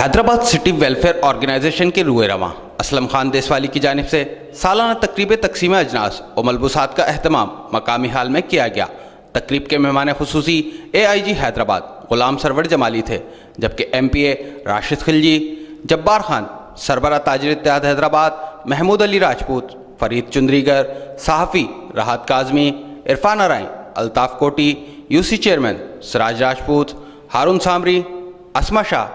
Hyderabad city welfare organization کے روئے رواں اسلم خان دیسوالی کی جانب سے سالانہ تقریب تقسیم اجناس و ملبوسات کا اہتمام مقامی حال میں کیا گیا۔ تقریب کے مہمان خصوصی AIG حیدرآباد غلام سرور جمالی تھے، جبکہ MPA راشد خلجی، جبار خان، سربراہ تاجر اتحاد حیدرآباد محمود علی راجپوت، فرید چندریگر، صحافی راحت کاظمی، عرفان ارائیں، الطاف کوٹی، UC چیئرمین سراج راجپوت، ہارون سامری، اسما شاہ،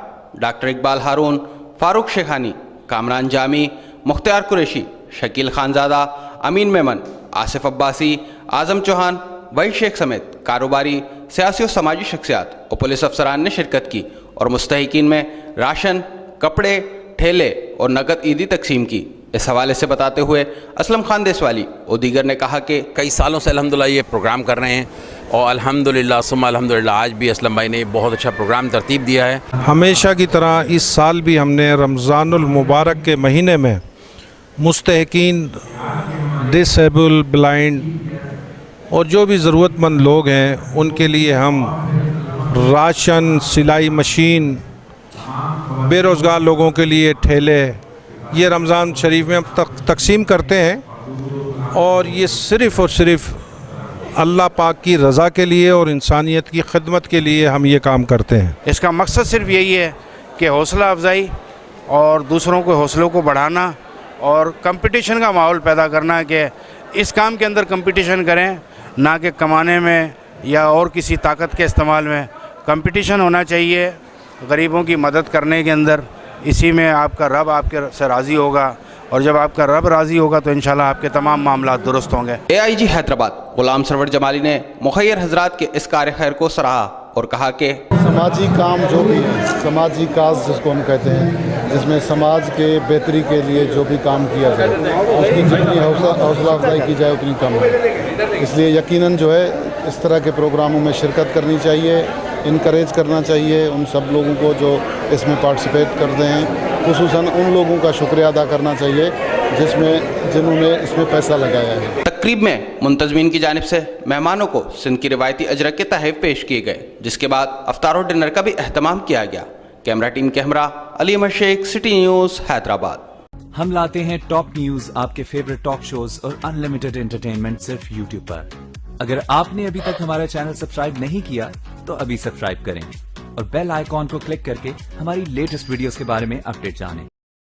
ڈاکٹر اقبال ہارون، فاروق شیخانی، کامران جامی، مختار قریشی، شکیل خانزادہ، امین میمن، آصف عباسی، اعظم چوہان، وحید شیخ سمیت کاروباری، سیاسی و سماجی شخصیات اور پولیس افسران نے شرکت کی اور مستحقین میں راشن، کپڑے، ٹھیلے اور نقد عیدی تقسیم کی۔ اس حوالے سے بتاتے ہوئے اسلم خان دیسوالی اور دیگر نے کہا کہ کئی سالوں سے الحمدللہ یہ پروگرام کر رہے ہیں اور الحمدللہ ثم الحمدللہ آج بھی اسلم بھائی نے بہت اچھا پروگرام ترتیب دیا ہے۔ ہمیشہ کی طرح اس سال بھی ہم نے رمضان المبارک کے مہینے میں مستحقین، ڈس ایبل، بلائنڈ اور جو بھی ضرورت مند لوگ ہیں ان کے لیے ہم راشن، سلائی مشین، بے روزگار لوگوں کے لیے ٹھیلے، یہ رمضان شریف میں ہم تقسیم کرتے ہیں، اور یہ صرف اور صرف اللہ پاک کی رضا کے لیے اور انسانیت کی خدمت کے لیے ہم یہ کام کرتے ہیں۔ اس کا مقصد صرف یہی ہے کہ حوصلہ افزائی اور دوسروں کے حوصلوں کو بڑھانا اور کمپٹیشن کا ماحول پیدا کرنا، کہ اس کام کے اندر کمپٹیشن کریں، نہ کہ کمانے میں یا اور کسی طاقت کے استعمال میں۔ کمپٹیشن ہونا چاہیے غریبوں کی مدد کرنے کے اندر، اسی میں آپ کا رب آپ کے سے راضی ہوگا، اور جب آپ کا رب راضی ہوگا تو انشاءاللہ آپ کے تمام معاملات درست ہوں گے۔ AIG حیدرآباد غلام سرور جمالی نے مخیر حضرات کے اس کار خیر کو سراہا اور کہا کہ سماجی کام جو بھی ہے، سماجی کاز جس کو ہم کہتے ہیں، جس میں سماج کے بہتری کے لیے جو بھی کام کیا جائے اس کی جتنی حوصلہ افزائی کی جائے اتنی کم ہے۔ اس لیے یقیناً جو ہے اس طرح کے پروگراموں میں شرکت کرنی چاہیے، انکریج کرنا چاہیے ان سب لوگوں کو جو اس میں پارٹیسپیٹ کرتے ہیں، خصوصاً ان لوگوں کا شکریہ ادا کرنا چاہیے جنہوں نے اس میں پیسہ لگایا ہے۔ تقریب میں منتظمین کی جانب سے مہمانوں کو سندھ کی روایتی اجرک کے تحائف پیش کیے گئے، جس کے بعد افطار و ڈنر کا بھی اہتمام کیا گیا۔ کیمرہ ٹیم کے ہمراہ علی احمد شیخ، سٹی نیوز حیدرآباد۔ ہم لاتے ہیں ٹاپ نیوز، آپ کے فیوریٹ ٹاک شوز اور انلمیٹڈ انٹرٹینمنٹ صرف YouTube پر۔ اگر آپ نے ابھی تک ہمارا چینل سبسکرائب نہیں کیا تو ابھی سبسکرائب کریں اور بیل آئیکن کو کلک کر کے ہماری لیٹسٹ ویڈیوز کے بارے میں اپڈیٹ جانیں۔